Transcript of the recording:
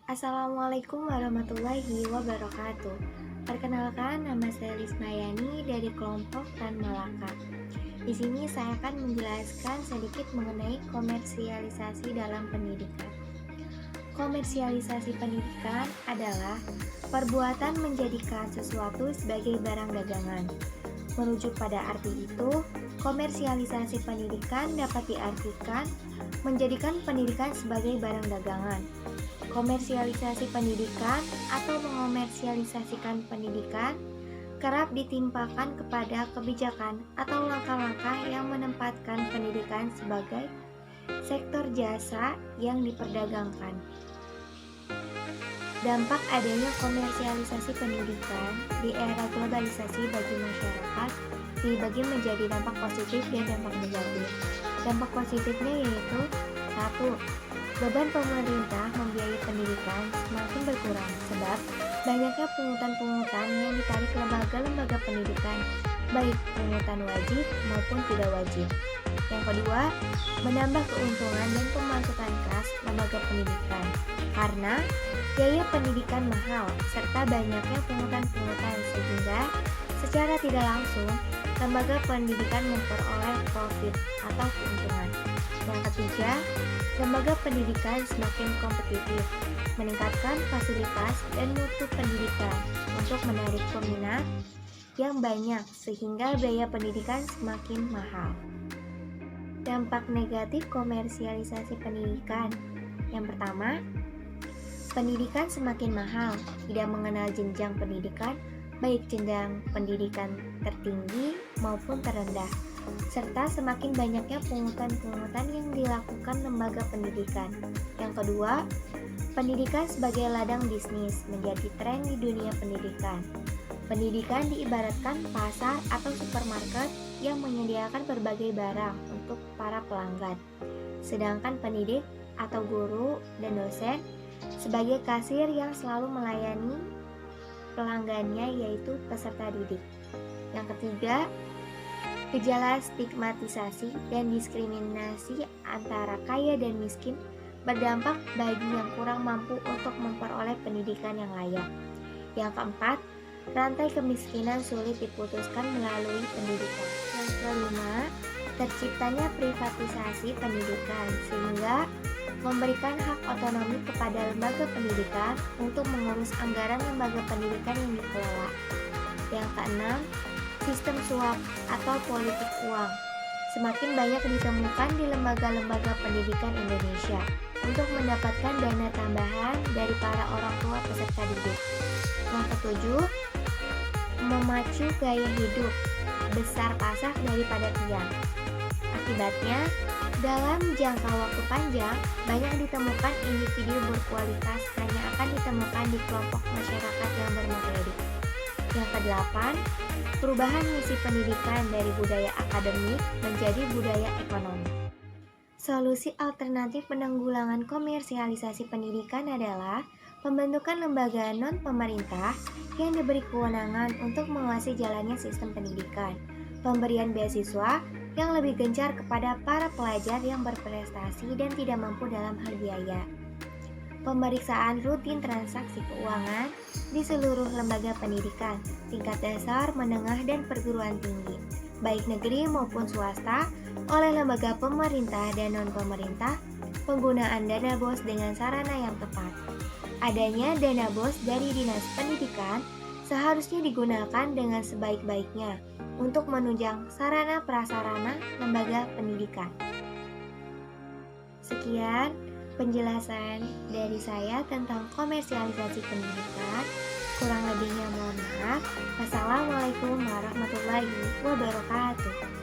Assalamualaikum warahmatullahi wabarakatuh. Perkenalkan, nama saya Lismayani dari kelompok Tan Malaka. Di sini saya akan menjelaskan sedikit mengenai komersialisasi dalam pendidikan. Komersialisasi pendidikan adalah perbuatan menjadikan sesuatu sebagai barang dagangan. Merujuk pada arti itu, komersialisasi pendidikan dapat diartikan menjadikan pendidikan sebagai barang dagangan. Komersialisasi pendidikan atau mengomersialisasikan pendidikan kerap ditimpakan kepada kebijakan atau langkah-langkah yang menempatkan pendidikan sebagai sektor jasa yang diperdagangkan. Dampak adanya komersialisasi pendidikan di era globalisasi bagi masyarakat dibagi menjadi dampak positif dan dampak negatif. Dampak positifnya yaitu 1. Beban pemerintah membiayai pendidikan semakin berkurang sebab banyaknya pungutan-pungutan yang ditarik lembaga-lembaga pendidikan, baik pungutan wajib maupun tidak wajib. Yang kedua, menambah keuntungan dan pemasukan kas lembaga pendidikan karena biaya pendidikan mahal serta banyaknya pungutan-pungutan sehingga secara tidak langsung lembaga pendidikan memperoleh profit atau keuntungan. Yang ketiga, lembaga pendidikan semakin kompetitif, meningkatkan fasilitas dan mutu pendidikan untuk menarik peminat yang banyak sehingga biaya pendidikan semakin mahal. Dampak negatif komersialisasi pendidikan. Yang pertama, pendidikan semakin mahal, tidak mengenal jenjang pendidikan, baik jenjang pendidikan tertinggi maupun terendah, serta semakin banyaknya pungutan-pungutan yang dilakukan lembaga pendidikan. Yang kedua, pendidikan sebagai ladang bisnis menjadi tren di dunia pendidikan. Pendidikan diibaratkan pasar atau supermarket yang menyediakan berbagai barang untuk para pelanggan. Sedangkan pendidik atau guru dan dosen sebagai kasir yang selalu melayani pelanggannya yaitu peserta didik. Yang ketiga, gejala stigmatisasi dan diskriminasi antara kaya dan miskin berdampak bagi yang kurang mampu untuk memperoleh pendidikan yang layak. Yang keempat, rantai kemiskinan sulit diputuskan melalui pendidikan. Yang kelima, terciptanya privatisasi pendidikan sehingga memberikan hak otonomi kepada lembaga pendidikan untuk mengurus anggaran lembaga pendidikan yang dikelola. Yang keenam, sistem suap atau politik uang semakin banyak ditemukan di lembaga-lembaga pendidikan Indonesia untuk mendapatkan dana tambahan dari para orang tua peserta didik. Yang ketujuh, memacu gaya hidup besar pasak daripada tiang. Akibatnya, dalam jangka waktu panjang, banyak ditemukan individu berkualitas hanya akan ditemukan di kelompok masyarakat yang bermateri. Yang kedelapan, perubahan misi pendidikan dari budaya akademik menjadi budaya ekonomi. Solusi alternatif penanggulangan komersialisasi pendidikan adalah pembentukan lembaga non-pemerintah yang diberi kewenangan untuk mengawasi jalannya sistem pendidikan, pemberian beasiswa yang lebih gencar kepada para pelajar yang berprestasi dan tidak mampu dalam hal biaya, pemeriksaan rutin transaksi keuangan di seluruh lembaga pendidikan, tingkat dasar, menengah, dan perguruan tinggi, baik negeri maupun swasta, oleh lembaga pemerintah dan non-pemerintah, penggunaan dana BOS dengan sarana yang tepat. Adanya dana BOS dari Dinas Pendidikan seharusnya digunakan dengan sebaik-baiknya untuk menunjang sarana prasarana lembaga pendidikan. Sekian penjelasan dari saya tentang komersialisasi pendidikan. Kurang lebihnya mohon maaf. Wassalamualaikum warahmatullahi wabarakatuh.